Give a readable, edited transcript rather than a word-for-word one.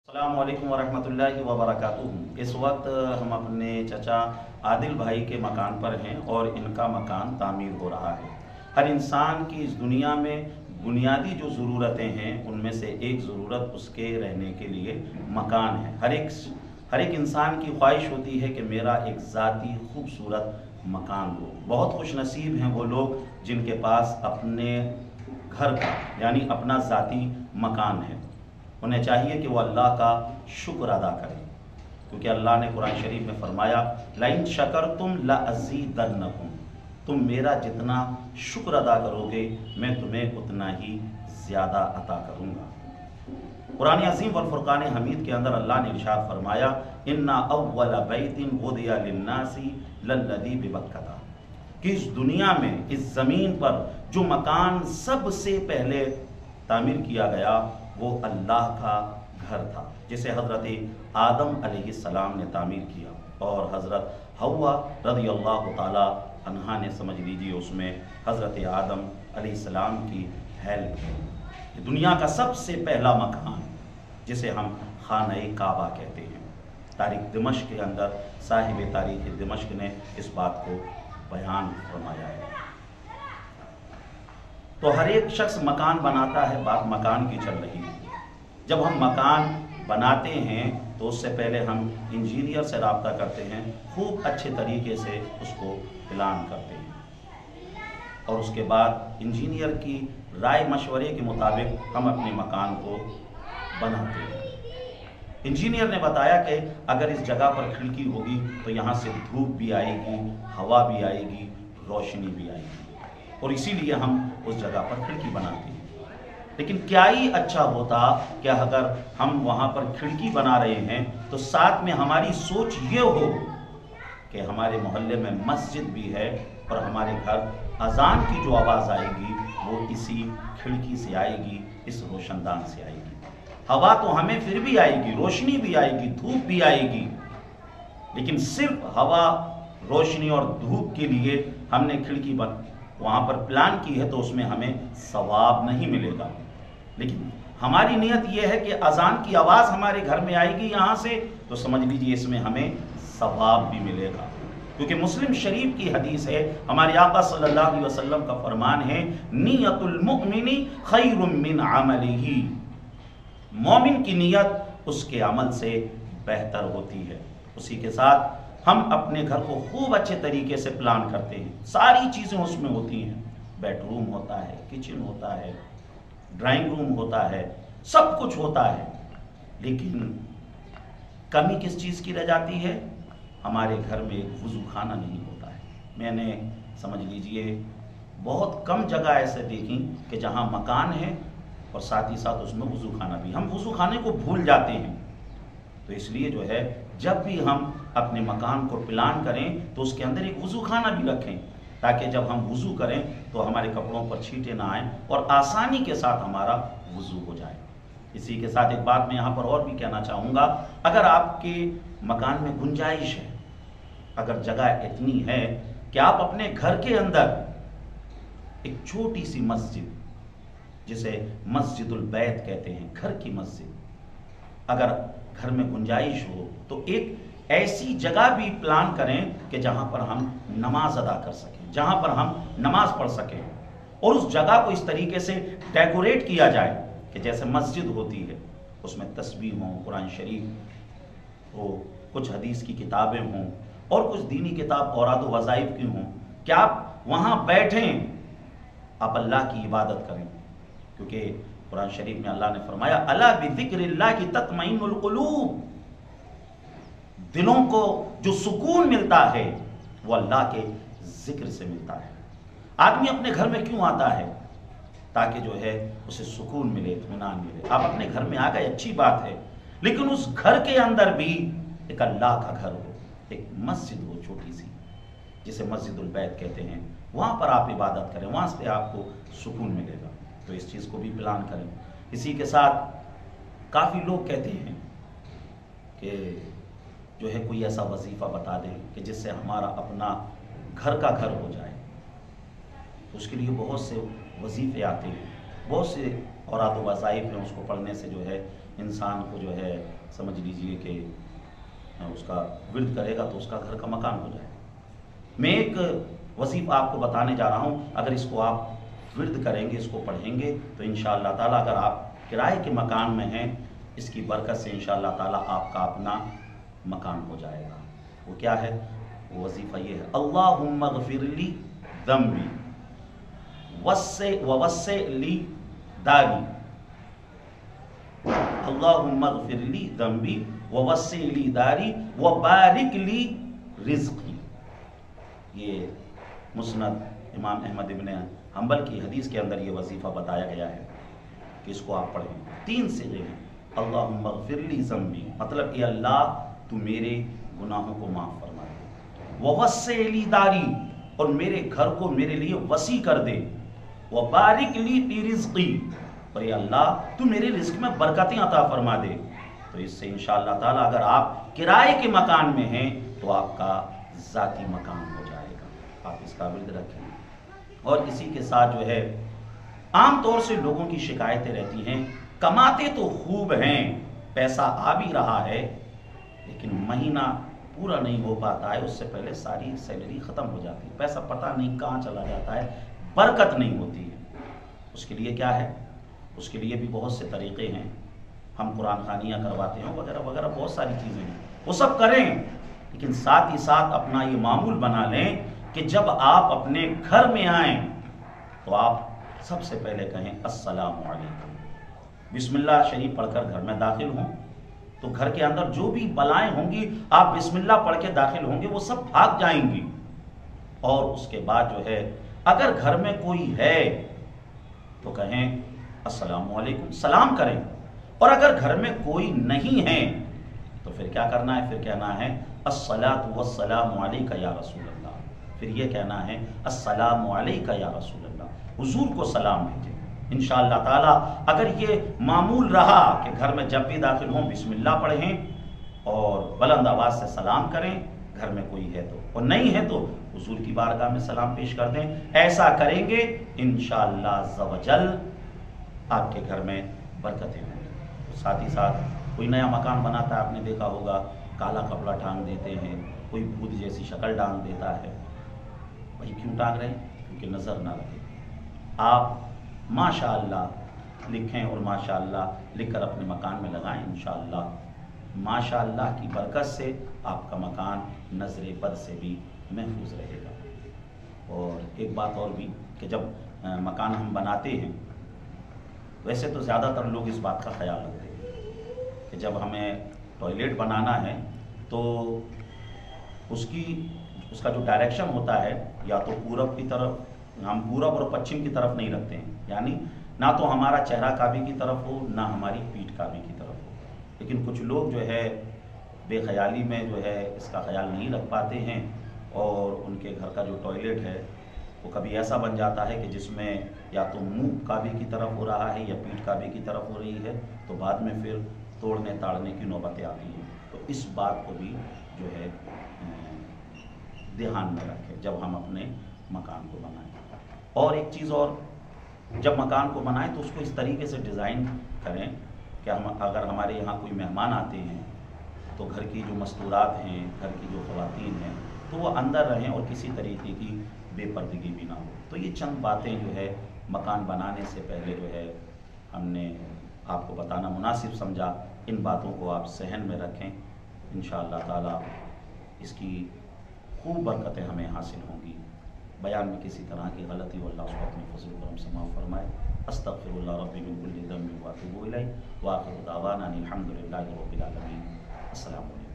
अस्सलामु अलैकुम वरहमतुल्लाहि वबरकातुहू। इस वक्त हम अपने चचा आदिल भाई के मकान पर हैं और इनका मकान तामीर हो रहा है। हर इंसान की इस दुनिया में बुनियादी जो ज़रूरतें हैं उनमें से एक ज़रूरत उसके रहने के लिए मकान है। हर एक इंसान की ख्वाहिश होती है कि मेरा एक ज़ाती खूबसूरत मकान हो। बहुत खुश नसीब हैं वो लोग जिनके पास अपने घर का यानी अपना ज़ाती मकान है। उन्हें चाहिए कि वो अल्लाह का शुक्र अदा करें, क्योंकि अल्लाह ने कुरान शरीफ में फरमाया लाइन शकरतुम लअज़ीदन्नकुम, तुम मेरा जितना शुक्र अदा करोगे मैं तुम्हें उतना ही ज़्यादा अता करूँगा। कुरान अज़ीम वल फुरक़ान हमीद के अंदर अल्लाह ने इरशाद फरमाया इन्ना अव्वल बैतिन वुदिया लिन्नासी लल्लज़ी बिबक्कता, कि इस दुनिया में इस ज़मीन पर जो मकान सबसे पहले तामीर किया गया वो अल्लाह का घर था, जिसे हज़रत आदम अलैहिस्सलाम ने तामीर किया और हज़रत हव्वा रज़ियल्लाहु ताला अन्हा ने, समझ लीजिए, उसमें हज़रत आदम अलैहिस्सलाम की हेल्प की। दुनिया का सबसे पहला मकान जिसे हम खाने काबा कहते हैं। तारीख़ दिमश्क के अंदर साहिब तारीख़ दिमश्क ने इस बात को बयान फरमाया है। तो हर एक शख्स मकान बनाता है, बात मकान की चल रही है। जब हम मकान बनाते हैं तो उससे पहले हम इंजीनियर से रब्ता करते हैं, खूब अच्छे तरीके से उसको प्लान करते हैं और उसके बाद इंजीनियर की राय मशवरे के मुताबिक हम अपने मकान को बनाते हैं। इंजीनियर ने बताया कि अगर इस जगह पर खिड़की होगी तो यहाँ से धूप भी आएगी, हवा भी आएगी, रोशनी भी आएगी, और इसीलिए हम उस जगह पर खिड़की बनाते हैं। लेकिन क्या ही अच्छा होता कि अगर हम वहाँ पर खिड़की बना रहे हैं तो साथ में हमारी सोच ये हो कि हमारे मोहल्ले में मस्जिद भी है और हमारे घर अजान की जो आवाज़ आएगी वो इसी खिड़की से आएगी, इस रोशनदान से आएगी। हवा तो हमें फिर भी आएगी, रोशनी भी आएगी, धूप भी आएगी, लेकिन सिर्फ हवा, रोशनी और धूप के लिए हमने खिड़की वहाँ पर प्लान की है तो उसमें हमें सवाब नहीं मिलेगा। लेकिन हमारी नियत यह है कि अजान की आवाज़ हमारे घर में आएगी यहाँ से, तो समझ लीजिए इसमें हमें सवाब भी मिलेगा, क्योंकि मुस्लिम शरीफ की हदीस है, हमारे आका सल्लल्लाहु अलैहि वसल्लम का फरमान है नियतुल मुमिनी खैरुम मिन अमलिही, मोमिन की नियत उसके अमल से बेहतर होती है। उसी के साथ हम अपने घर को खूब अच्छे तरीके से प्लान करते हैं, सारी चीज़ें उसमें होती हैं, बेडरूम होता है, किचन होता है, ड्राइंग रूम होता है, सब कुछ होता है, लेकिन कमी किस चीज़ की रह जाती है? हमारे घर में एक वुज़ू खाना नहीं होता है। मैंने, समझ लीजिए, बहुत कम जगह ऐसे देखी कि जहाँ मकान है और साथ ही साथ उसमें वुज़ू खाना भी, हम वुज़ू खाने को भूल जाते हैं। तो इसलिए जो है जब भी हम अपने मकान को प्लान करें तो उसके अंदर एक वुज़ू खाना भी रखें, ताकि जब हम वुज़ू करें तो हमारे कपड़ों पर छींटे ना आएँ और आसानी के साथ हमारा वुज़ू हो जाए। इसी के साथ एक बात मैं यहाँ पर और भी कहना चाहूँगा, अगर आपके मकान में गुंजाइश है, अगर जगह इतनी है कि आप अपने घर के अंदर एक छोटी सी मस्जिद, जिसे मस्जिदुल बैत कहते हैं, घर की मस्जिद, अगर घर में गुंजाइश हो तो एक ऐसी जगह भी प्लान करें कि जहां पर हम नमाज अदा कर सकें, जहां पर हम नमाज पढ़ सकें, और उस जगह को इस तरीके से डेकोरेट किया जाए कि जैसे मस्जिद होती है उसमें तस्बीह हो, कुरान शरीफ हो, कुछ हदीस की किताबें हों और कुछ दीनी किताब औराद व वज़ाइफ की हों, कि आप वहाँ बैठें, आप अल्लाह की इबादत करें, क्योंकि कुरान शरीफ में अल्लाह ने फरमाया अला बिज़िक्रिल्लाहि तत्मइन्नुल क़ुलूब, दिलों को जो सुकून मिलता है वो अल्लाह के जिक्र से मिलता है। आदमी अपने घर में क्यों आता है? ताकि जो है उसे सुकून मिले, इत्मीनान मिले। आप अपने घर में आ गए, अच्छी बात है, लेकिन उस घर के अंदर भी एक अल्लाह का घर हो, एक मस्जिद हो छोटी सी, जिसे मस्जिदुल बैत कहते हैं, वहाँ पर आप इबादत करें, वहाँ से आपको सुकून मिलेगा। तो इस चीज़ को भी प्लान करें। इसी के साथ काफ़ी लोग कहते हैं कि जो है कोई ऐसा वजीफ़ा बता दें कि जिससे हमारा अपना घर का घर हो जाए। तो उसके लिए बहुत से वजीफ़े आते हैं, बहुत से औरात व वज़ाइफ हैं, उसको पढ़ने से जो है انسان کو جو ہے سمجھ لیجئے کہ اس کا ورد کرے گا تو اس کا گھر کا مکان ہو جائے۔ میں ایک وظیفہ آپ کو بتانے جا رہا ہوں، اگر اس کو آپ ورد کریں گے، اس کو پڑھیں گے تو انشاءاللہ تعالیٰ اگر آپ کرائے کے مکان میں ہیں، اس کی برکت سے انشاءاللہ تعالیٰ آپ کا اپنا مکان ہو جائے گا۔ وہ کیا ہے؟ وہ وظیفہ یہ ہے، اللہم اغفر لی ذنبی ووسع لی داری، اللہم اغفر لی ذنبی ووسع لی داری وبارک لی رزقی۔ یہ مسند امام احمد ابن حنبل کی حدیث کے اندر یہ وظیفہ بتایا گیا ہے کہ اس کو آپ پڑھیں۔ 3 صیغے ہیں، اللہم اغفر لی ذنبی، مطلب کہ اللہ تو میرے گناہوں کو معاف فرما دے، ووسع لی داری، اور میرے گھر کو میرے لیے وسیع کر دے، وبارک لی فی رزقی، اور یہ اللہ تو میرے رزق میں برکتیں عطا فرما دے۔ تو اس سے انشاءاللہ تعالیٰ اگر آپ کرائے کے مکان میں ہیں تو آپ کا ذاتی مکان ہو جائے گا۔ آپ اس کا ورد رکھیں۔ اور اسی کے ساتھ جو ہے عام طور سے لوگوں کی شکایتیں رہتی ہیں، کماتے تو خوب ہیں، پیسہ آ بھی رہا ہے، لیکن مہینہ پورا نہیں ہو پاتا ہے، اس سے پہلے ساری سیلری ختم ہو جاتی ہے، پیسہ پتہ نہیں کہاں چلا جاتا ہے، برکت نہیں ہوتی ہے۔ اس کے لیے کیا ہے؟ اس کے لیے بھی بہت سے طریقے ہیں، ہم قرآن خوانیاں کرواتے ہیں وغیرہ وغیرہ، بہت ساری چیزیں ہیں، وہ سب کریں، لیکن ساتھ ہی ساتھ اپنا یہ معمول بنا لیں کہ جب آپ اپنے گھر میں آئیں تو آپ سب سے پہلے کہیں السلام علیکم، بسم اللہ شریف پڑھ کر گھر میں داخل ہوں تو گھر کے اندر جو بھی بلائیں ہوں گی، آپ بسم اللہ پڑھ کے داخل ہوں گے، وہ سب بھاگ جائیں گی۔ اور اس کے بعد جو ہے اگر گھر میں کوئی ہے تو کہیں السلام علیکم، سلام کریں، اور اگر گھر میں کوئی نہیں ہے تو پھر کیا کرنا ہے؟ پھر کہنا ہے الصلاۃ والسلام علیک یا رسول اللہ، پھر یہ کہنا ہے السلام علیک یا رسول اللہ، حضور کو سلام بھیجیں۔ انشاءاللہ تعالیٰ اگر یہ معمول رہا کہ گھر میں جب بھی داخل ہوں بسم اللہ پڑھیں اور بلند آواز سے سلام کریں، گھر میں کوئی ہے تو، اور نہیں ہے تو حضور کی بارگاہ میں سلام پیش کر دیں، ایسا کریں گے انشاءاللہ عز و جل آپ کے گھر میں برکتیں ہوں گی۔ ساتھ ہی ساتھ کوئی نیا مکان بناتا ہے، آپ نے دیکھا ہوگا کالا کپڑا ٹانگ دیتے ہیں، کوئی بھوت جیسی شکل ٹانگ دیتا ہے، بھائی کیوں ٹانگ رہے ہیں؟ کیونکہ نظر نہ لگے۔ آپ ماشاءاللہ لکھیں اور ماشاءاللہ لکھ کر اپنے مکان میں لگائیں، انشاءاللہ ماشاءاللہ کی برکت سے آپ کا مکان نظر بد سے بھی محفوظ رہے گا۔ اور ایک بات اور بھی کہ جب مکان ہم بناتے ہیں، ویسے تو زیادہ تر لوگ اس بات کا خیال رکھتے ہیں کہ جب ہمیں ٹوائلٹ بنانا ہے تو اس کا جو ڈائریکشن ہوتا ہے یا تو پورب کی طرف، ہم پورب اور پچھم کی طرف نہیں رکھتے ہیں، یعنی نہ تو ہمارا چہرہ کعبے کی طرف ہو نہ ہماری پیٹھ کعبے کی طرف ہو، لیکن کچھ لوگ جو ہے بے خیالی میں جو ہے اس کا خیال نہیں رکھ پاتے ہیں، اور ان کے گھر کا جو ٹوائلٹ ہے وہ کبھی ایسا بن جاتا ہے کہ جس میں یا تو منہ کعبے کی طرف ہو رہا ہے یا پیٹھ کعبے کی طرف ہو رہی ہے، تو بعد میں پھر توڑنے تاڑنے کی نوبتیں آتی ہیں۔ تو اس بات کو بھی جو ہے دھیان میں رکھیں جب ہم اپنے مکان کو بنائیں۔ اور ایک چیز اور، جب مکان کو بنائیں تو اس کو اس طریقے سے ڈیزائن کریں کہ اگر ہمارے یہاں کوئی مہمان آتے ہیں تو گھر کی جو مستورات ہیں، گھر کی جو خواتین ہیں، تو وہ اندر رہیں اور کسی طریقے کی بے پردگی بھی نہ ہو۔ تو یہ چند باتیں جو ہے مکان بنانے سے پہلے جو ہے ہم نے آپ کو بتانا مناسب سمجھا، ان باتوں کو آپ ذہن میں رکھیں، انشاءاللہ تعالیٰ اس کی خوب برکتیں ہمیں حاصل ہوں گی۔ بیان میں کسی طرح کی غلطی ہو اللہ اس کو اپنے فضل و کرم سے معاف فرمائے۔ استغفر اللہ ربی من کل ذنب واتوب الیہ، وآخر دعوانا الحمد للہ رب العالمین۔ السلام علیکم۔